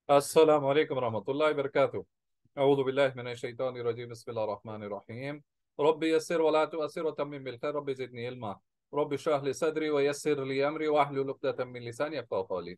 السلام عليكم ورحمة الله وبركاته. أعوذ بالله من الشيطان الرجيم. بسم الله الرحمن الرحيم. ربي يسر ولا تؤسر وتمم بالخير. ربي زدني علما. ربي اشرح لي صدري ويسر لي أمري واحلل عقدة من لساني يفقهوا قولي.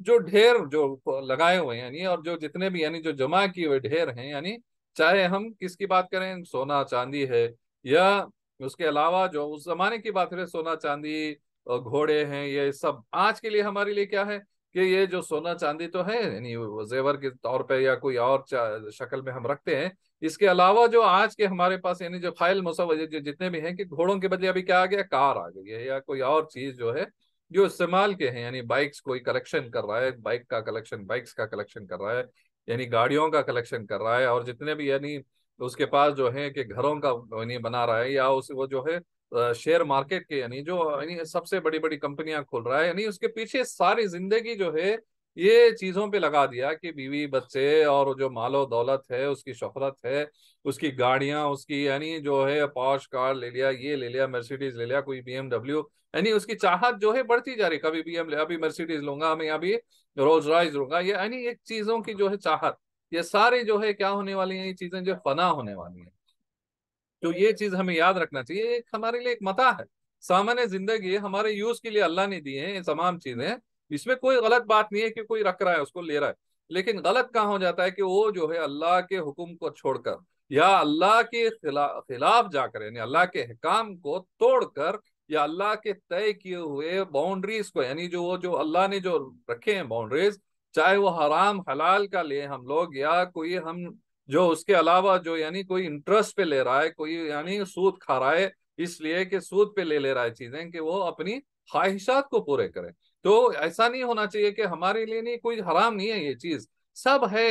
جو ڈھیر جو لگائے ہوئے ہیں یعنی، اور جو جتنے بھی یعنی جو جمع کیے ہوئے ڈھیر ہیں یعنی، چاہے ہم کس کی بات کریں، سونا چاندی ہے، یا اس کے علاوہ جو اس زمانے کی بات کریں، سونا چاندی اور گھوڑے ہیں، یہ سب آج کے لیے ہمارے لیے کیا ہے کہ یہ جو سونا چاندی تو ہے یعنی زیور کے طور پہ یا کوئی اور شکل میں ہم رکھتے ہیں، اس کے علاوہ جو آج کے ہمارے پاس یعنی جو خیل مصور جو جتنے بھی ہیں، کہ گھوڑوں کے بدلے ابھی کیا آ گیا، کار آ گئی ہے، یا کوئی اور چیز جو ہے جو استعمال کے ہیں، یعنی بائکس کوئی کلیکشن کر رہا ہے، بائکس کا کلیکشن کر رہا ہے، یعنی گاڑیوں کا کلیکشن کر رہا ہے، اور جتنے بھی یعنی اس کے پاس جو ہے کہ گھروں کا یعنی بنا رہا ہے، یا وہ جو ہے شیئر مارکیٹ کے یعنی جو یعنی سب سے بڑی بڑی کمپنیاں کھول رہا ہے، یعنی اس کے پیچھے ساری زندگی جو ہے یہ چیزوں پہ لگا دیا کہ بیوی بچے اور جو مال و دولت ہے، اس کی شہرت ہے، اس کی گاڑیاں، اس کی یعنی جو ہے پوش کار لے لیا، یہ لے لیا، مرسیڈیز لے لیا، کوئی BMW، یعنی اس کی چاہت جو ہے بڑھتی جا رہی، کبھی ابھی مرسیڈیز لوں گا، میں ابھی رولز رائز لوں گا، یہ یعنی ایک چیزوں کی جو ہے چاہت، یہ سارے جو ہے کیا ہونے والی ہیں، یہ چیزیں جو فنا ہونے والی ہیں۔ تو یہ چیز ہمیں یاد رکھنا چاہیے، ایک ہمارے لیے ایک متاع ہے، سامان زندگی ہمارے یوز کے لیے اللہ نے دیے ہیں یہ تمام چیزیں، اس میں کوئی غلط بات نہیں ہے کہ کوئی رکھ رہا ہے اس کو لے رہا ہے، لیکن غلط کہاں ہو جاتا ہے کہ وہ جو ہے اللہ کے حکم کو چھوڑ کر یا اللہ کے خلاف جا کر، یعنی اللہ کے حکام کو توڑ کر، یا اللہ کے طے کیے ہوئے باؤنڈریز کو، یعنی جو اللہ نے جو رکھے ہیں باؤنڈریز، چاہے وہ حرام حلال کا لے ہم لوگ، یا کوئی ہم جو اس کے علاوہ جو یعنی کوئی انٹرسٹ پہ لے رہا ہے، کوئی یعنی سود کھا رہا ہے، اس لیے کہ سود پہ لے رہا ہے چیزیں کہ وہ اپنی خواہشات کو پورے کرے، تو ایسا نہیں ہونا چاہیے کہ ہمارے لیے نہیں، کوئی حرام نہیں ہے یہ چیز، سب ہے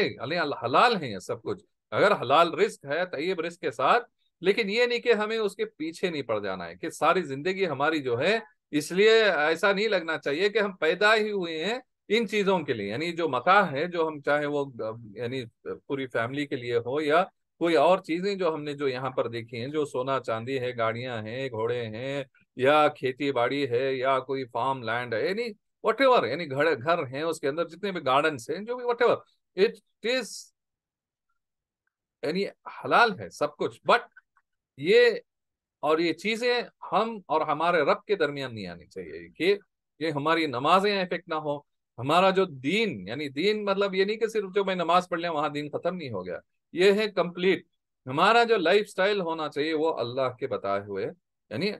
حلال ہے یہ سب کچھ، اگر حلال رزق ہے طیب رزق کے ساتھ، لیکن یہ نہیں کہ ہمیں اس کے پیچھے نہیں پڑ جانا ہے، کہ ساری زندگی ہماری جو ہے، اس لیے ایسا نہیں لگنا چاہیے کہ ہم پیدا ہی ہوئے ہیں ان چیزوں کے لیے، یعنی جو متاع ہے جو ہم چاہے وہ یعنی پوری فیملی کے لیے ہو، یا کوئی اور چیزیں جو ہم نے جو یہاں پر دیکھی ہیں، جو سونا چاندی ہے، گاڑیاں ہیں، گھوڑے ہیں، یا کھیتی باڑی ہے، یا کوئی فارم لینڈ ہے، یعنی وٹ ایور، یعنی گھر ہیں اس کے اندر جتنے بھی گارڈنس ہیں، جو بھی وٹ ایور اٹ از یعنی حلال ہے سب کچھ، بٹ یہ اور یہ چیزیں ہم اور ہمارے رب کے درمیان نہیں آنی چاہیے، کہ یہ ہماری نمازیں افیکٹ نہ ہو، ہمارا جو دین، یعنی دین مطلب یہ نہیں کہ صرف جو میں نماز پڑھ لیں وہاں دین ختم نہیں ہو گیا، یہ ہے کمپلیٹ، ہمارا جو لائف سٹائل ہونا چاہیے وہ اللہ کے بتائے ہوئے یعنی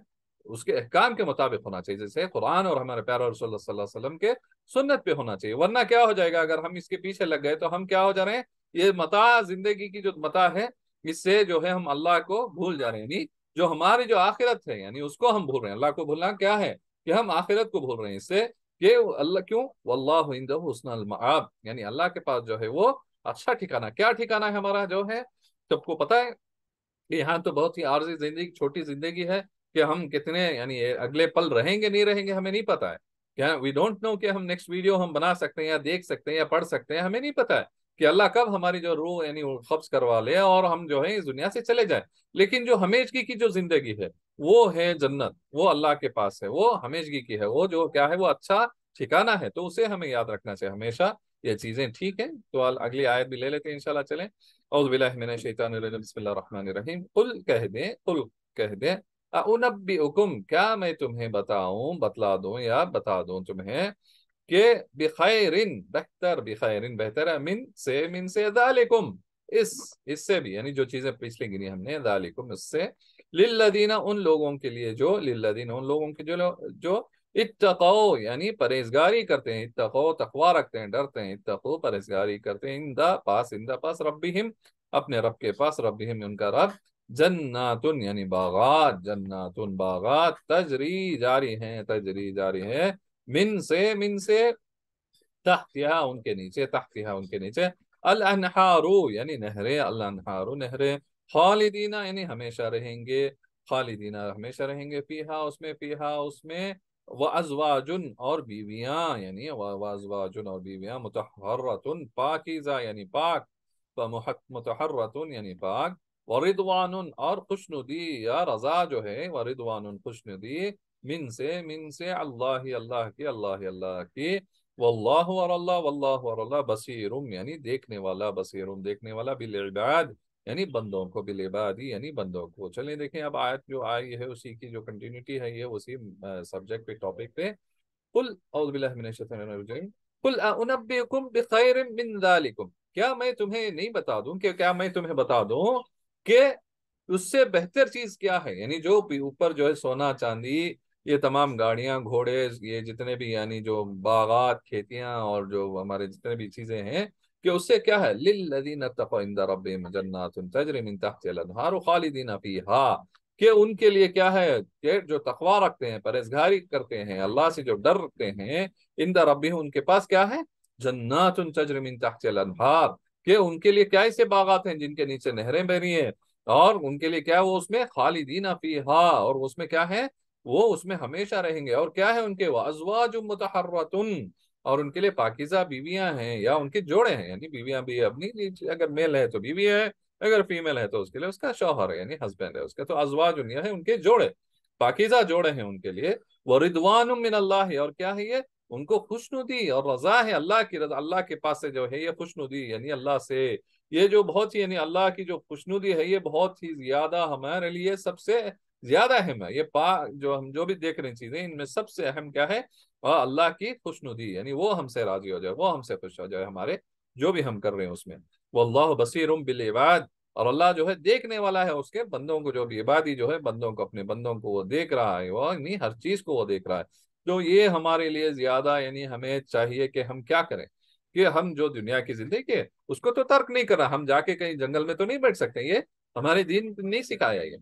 اس کے احکام کے مطابق ہونا چاہیے، جیسے قرآن اور ہمارے پیارے رسول اللہ صلی اللہ علیہ وسلم کے سنت پہ ہونا چاہیے، ورنہ کیا ہو جائے گا اگر ہم اس کے پیچھے لگ گئے تو ہم کیا ہو جا رہے ہیں، یہ متاع زندگی کی جو متاع ہے اس سے جو ہے ہم اللہ کو بھول جا رہے ہیں، یعنی جو ہماری جو آخرت ہے یعنی اس کو ہم بھول رہے ہیں، اللہ کو بھولنا کیا ہے کہ ہم آخرت کو بھول رہے ہیں، اس سے کہ اللہ کیوں واللہ عندہ حسن المآب، یعنی اللہ کے پاس جو ہے وہ اچھا ٹھکانہ، کیا ٹھکانہ ہے ہمارا جو ہے سب کو پتا ہے کہ یہاں تو بہت ہی عارضی زندگی، چھوٹی زندگی ہے، کہ ہم کتنے یعنی اگلے پل رہیں گے نہیں رہیں گے ہمیں نہیں پتا ہے، کیا وی ڈونٹ نو کہ ہم نیکسٹ ویڈیو ہم بنا سکتے ہیں یا دیکھ سکتے ہیں یا پڑھ سکتے ہیں، ہمیں نہیں پتا ہے کہ اللہ کب ہماری جو روح یعنی قبض کروا لے اور ہم جو ہے اس دنیا سے چلے جائیں، لیکن جو ہمیشگی کی جو زندگی ہے وہ ہے جنت، وہ اللہ کے پاس ہے، وہ ہمیشگی کی ہے، وہ جو کیا ہے وہ اچھا ٹھکانہ ہے، تو اسے ہمیں یاد رکھنا چاہیے ہمیشہ، یہ چیزیں ٹھیک ہیں، تو اگلی آیت بھی لے لیتے ہیں انشاءاللہ، چلیں۔ اعوذ باللہ من الشیطان الرجیم، بسم اللہ الرحمن الرحیم، قل کہہ دیں، اُنبئکم کیا میں تمہیں بتلا دوں یا بتا دوں تمہیں، کہ بخیرن بہتر، بخیرن بہتر ہے، من سے ذالکم، اس سے بھی یعنی جو چیزیں پچھلے گنی ہم نے، ذالکم اس سے، للذین ان لوگوں کے لیے جو، للذین ان لوگوں کے جو اتقو یعنی پرہیزگاری کرتے ہیں، اتقو تقوی رکھتے ہیں، ڈرتے ہیں، اتقو پرہیزگاری کرتے ہیں، اندہ پاس ربہم اپنے رب کے پاس، ربہم ان کا رب، جناتن یعنی باغات، جناتن باغات، تجری جاری ہے، من سے تحتہا ان کے نیچے، تحتہا ان کے نیچے، الانہارو یعنی نہریں، الانہارو نہریں، خالدین یعنی ہمیشہ رہیں گے، خالدین ہمیشہ رہیں گے، فیہا اس میں، وازواجن اور بیویاں، یعنی وازواجن اور بیویاں، مطہرتن پاکیزہ یعنی پاک، مطہرتن یعنی پاک، ورضوان اور خوشنودی یا رضا جو ہے، ورضوان خوشنودی، من سے اللہ کی، واللہ بصیرم یعنی دیکھنے والا، بصیرم دیکھنے والا، بالعباد یعنی بندوں کو، بالعبادی یعنی بندوں کو، چلیں دیکھیں اب آیت جو آئی ہے اسی کی جو کنٹینیوٹی ہے، یہ اسی سبجیکٹ پہ ٹاپک پہ، قل اعوذ باللہ من الشیطان الرجیم، قل انبئکم بخیر من ذالکم، کیا میں تمہیں نہیں بتا دوں، کہ کیا میں تمہیں بتا دوں کہ اس سے بہتر چیز کیا ہے، یعنی جو اوپر جو ہے سونا چاندی، یہ تمام گاڑیاں گھوڑے، یہ جتنے بھی یعنی جو باغات کھیتیاں اور جو ہمارے جتنے بھی چیزیں ہیں، کہ اس سے کیا ہے للذین اتقوا عند ربهم جنات تجری من تحتها الانہار خالدین فیہا، کہ ان کے لیے کیا ہے کہ جو تقوی رکھتے ہیں، پرہیزگاری کرتے ہیں، اللہ سے جو ڈر رکھتے ہیں، عند ربهم ان کے پاس کیا ہے جنات تجری من تحتها الانہار، کہ ان کے لیے کیا ایسے باغات ہیں جن کے نیچے نہریں بہ رہی ہیں، اور ان کے لیے کیا ہے وہ اس میں خالدین فیہا، اور اس میں کیا ہے وہ اس میں ہمیشہ رہیں گے، اور کیا ہے ان کے وازواج مطہرۃ، اور ان کے لیے پاکیزہ بیویاں ہیں، یا ان کے جوڑے ہیں، یعنی بیویاں بھی اپنی، اگر میل ہے تو بیوی ہے، اگر فیمیل ہے تو اس کے لیے اس کا شوہر ہے، یعنی ہسبینڈ ہے اس کا، تو ازواج ان ہے ان کے جوڑے، پاکیزہ جوڑے ہیں ان کے لیے، ورضوان من اللہ، اور کیا ہے یہ ان کو خوشنودی اور رضا ہے اللہ کی رضا، اللہ کے پاس سے جو ہے یہ خوشنودی، یعنی اللہ سے یہ جو بہت ہی، یعنی اللہ کی جو خوشنودی ہے یہ بہت ہی زیادہ ہمارے لیے سب سے زیادہ اہم ہے، یہ جو ہم جو بھی دیکھ رہے ہیں چیزیں ان میں سب سے اہم کیا ہے، اللہ کی خوشنودی، یعنی وہ ہم سے راضی ہو جائے، وہ ہم سے خوش ہو جائے ہمارے جو بھی ہم کر رہے ہیں اس میں، واللہ بصیر بالعباد، اور اللہ جو ہے دیکھنے والا ہے اس کے بندوں کو، جو بھی عبادی جو ہے بندوں کو، اپنے بندوں کو وہ دیکھ رہا ہے، وہ نہیں ہر چیز کو وہ دیکھ رہا ہے، تو یہ ہمارے لیے زیادہ یعنی ہمیں چاہیے کہ ہم کیا کریں، کہ ہم جو دنیا کی زندگی ہے اس کو تو ترک نہیں کرا، ہم جا کے کہیں جنگل میں تو نہیں بیٹھ سکتے، یہ ہمارے دین نہیں سکھایا، یہ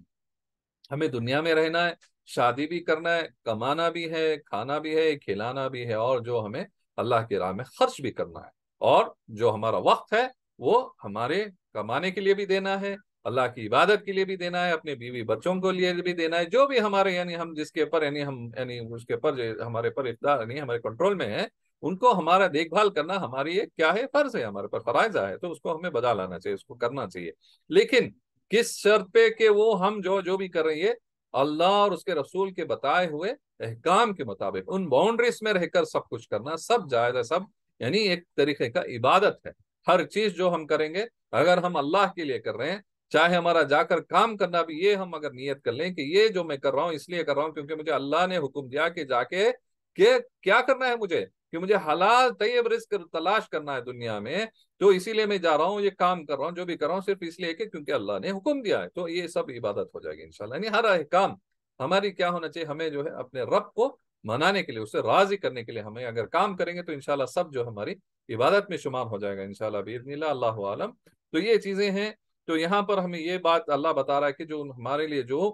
ہمیں دنیا میں رہنا ہے، شادی بھی کرنا ہے، کمانا بھی ہے، کھانا بھی ہے، کھلانا بھی ہے، اور جو ہمیں اللہ کی راہ میں خرچ بھی کرنا ہے، اور جو ہمارا وقت ہے وہ ہمارے کمانے کے لیے بھی دینا ہے، اللہ کی عبادت کے لیے بھی دینا ہے، اپنے بیوی بچوں کو لیے بھی دینا ہے، جو بھی ہمارے یعنی ہم جس کے اوپر یعنی ہم یعنی اس کے اوپر ہمارے پر اقتدار یعنی ہمارے کنٹرول میں ہے، ان کو ہمارا دیکھ بھال کرنا ہماری ایک کیا ہے فرض ہے، ہمارے پر فرائض ہے، تو اس کو ہمیں بجا لانا چاہیے، اس کو کرنا چاہیے، لیکن کس شرط پہ کہ وہ ہم جو بھی کر رہے ہیں اللہ اور اس کے رسول کے بتائے ہوئے احکام کے مطابق، ان باؤنڈریز میں رہ کر سب کچھ کرنا، سب جائز ہے، سب یعنی ایک طریقے کا عبادت ہے، ہر چیز جو ہم کریں گے اگر ہم اللہ کے لیے کر رہے ہیں، چاہے ہمارا جا کر کام کرنا بھی یہ ہم اگر نیت کر لیں کہ یہ جو میں کر رہا ہوں اس لیے کر رہا ہوں کیونکہ مجھے اللہ نے حکم دیا کہ جا کے کہ کیا کرنا ہے مجھے، کہ مجھے حلال طیب رزق تلاش کرنا ہے دنیا میں، تو اسی لیے میں جا رہا ہوں، یہ کام کر رہا ہوں، جو بھی کر رہا ہوں صرف اس لیے کہ کیونکہ اللہ نے حکم دیا ہے، تو یہ سب عبادت ہو جائے گی انشاءاللہ، یعنی ہر احکام ہماری کیا ہونا چاہیے، ہمیں جو ہے اپنے رب کو منانے کے لیے، اسے راضی کرنے کے لیے ہمیں اگر کام کریں گے تو انشاءاللہ سب جو ہماری عبادت میں شمار ہو جائے گا انشاءاللہ باذن اللہ، اللہ عالم، تو یہ چیزیں ہیں، تو یہاں پر ہمیں یہ بات اللہ بتا رہا ہے کہ جو ہمارے لیے جو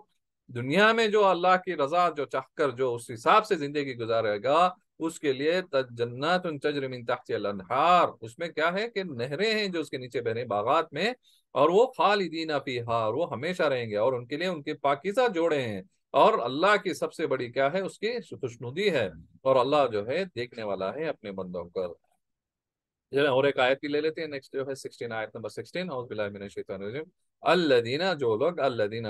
دنیا میں جو اللہ کی رضا جو چاہ کر جو اس حساب سے زندگی گزارے گا، اس کے لیے جنات تجری من تحتها الانہار، اس میں کیا ہے کہ نہریں ہیں جو اس کے نیچے بہنے باغات میں، اور وہ خالدین فیہا، اور وہ ہمیشہ رہیں گے، اور ان کے لیے ان کے پاکیزہ جوڑے ہیں، اور اللہ کی سب سے بڑی کیا ہے اس کی خوشنودی ہے، اور اللہ جو ہے دیکھنے والا ہے اپنے بندوں پر۔ اور ایک آیت بھی لے لیتے ہیں، نیکسٹ جو ہے 16 آیت نمبر 16، اعوذ باللہ من الشیطان الرجیم، الذین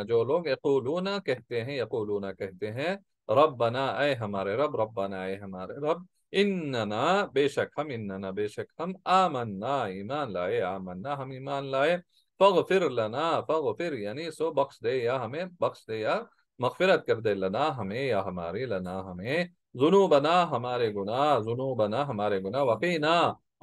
جو لوگ یقولون کہتے ہیں، یقولون کہتے ہیں، ربنا اے ہمارے رب، ربنا اے ہمارے رب، اننا بے شک ہم، اننا بے شک ہم، آمنا ایمان لائے، آمنا ہم ایمان لائے، فاغفر لنا، فاغفر یعنی سو بخش دے یا ہمیں بخش دے یا مغفرت کر دے، لنا ہمیں یا ہماری، لنا ہمیں، ذنوبنا ہمارے گناہ، ذنوبنا ہمارے گناہ، وقینا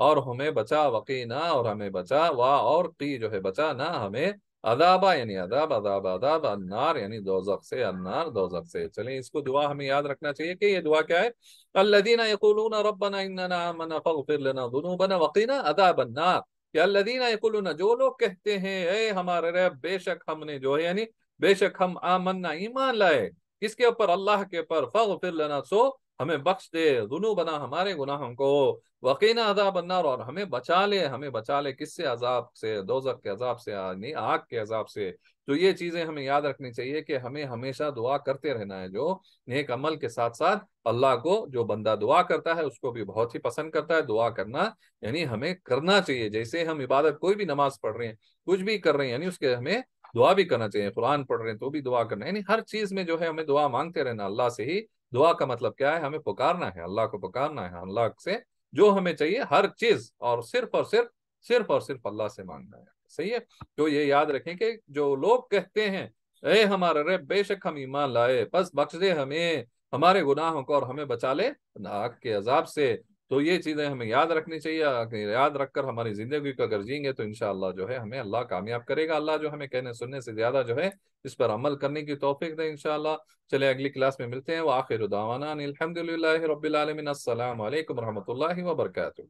اور ہمیں بچا، وقینا اور ہمیں بچا، اور قی جو ہے بچا نہ ہمیں، عذابہ یعنی عذاب، عذاب النار یعنی دوزخ سے، النار دوزخ سے۔ چلیں اس کو دعا ہمیں یاد رکھنا چاہیے کہ یہ دعا کیا ہے، الذین یقولون ربنا اننا آمنا فاغفر لنا ذنوبنا وقنا عذاب النار، کہ الذین یقولون جو لوگ کہتے ہیں اے ہمارے رب بے شک ہم نے جو ہے یعنی بے شک ہم آمنا ایمان لائے، کس کے اوپر، اللہ کے اوپر، فاغفر لنا سو ہمیں بخش دے، ذنوبنا ہمارے گناہوں کو، وقینا عذاب النار اور ہمیں بچا لے، ہمیں بچا لے کس سے، عذاب سے، دوزخ کے عذاب سے، یعنی آگ کے عذاب سے۔ تو یہ چیزیں ہمیں یاد رکھنی چاہیے کہ ہمیں ہمیشہ دعا کرتے رہنا ہے، جو نیک عمل کے ساتھ ساتھ اللہ کو جو بندہ دعا کرتا ہے اس کو بھی بہت ہی پسند کرتا ہے، دعا کرنا یعنی ہمیں کرنا چاہیے، جیسے ہم عبادت کوئی بھی نماز پڑھ رہے ہیں، کچھ بھی کر رہے ہیں، یعنی اس کے ہمیں دعا بھی کرنا چاہیے، قرآن پڑھ رہے ہیں تو بھی دعا کرنا ہے، یعنی ہر چیز میں جو ہے ہمیں دعا مانگتے رہنا اللہ سے ہی۔ دعا کا مطلب کیا ہے، ہمیں پکارنا ہے، اللہ کو پکارنا ہے، اللہ سے جو ہمیں چاہیے ہر چیز، اور صرف اللہ سے مانگنا ہے، صحیح ہے۔ تو یہ یاد رکھیں کہ جو لوگ کہتے ہیں اے ہمارے رب بے شک ہم ایمان لائے، بس بخش دے ہمیں ہمارے گناہوں کو اور ہمیں بچا لے آگ کے عذاب سے، تو یہ چیزیں ہمیں یاد رکھنی چاہیے، کہ یاد رکھ کر ہماری زندگی کو اگر جئیں گے تو انشاءاللہ جو ہے ہمیں اللہ کامیاب کرے گا۔ اللہ جو ہمیں کہنے سننے سے زیادہ جو ہے اس پر عمل کرنے کی توفیق دے انشاءاللہ۔ چلے اگلی کلاس میں ملتے ہیں۔ وآخر دعوانا ان الحمد للہ رب العالمین۔ السلام علیکم ورحمۃ اللہ وبرکاتہ۔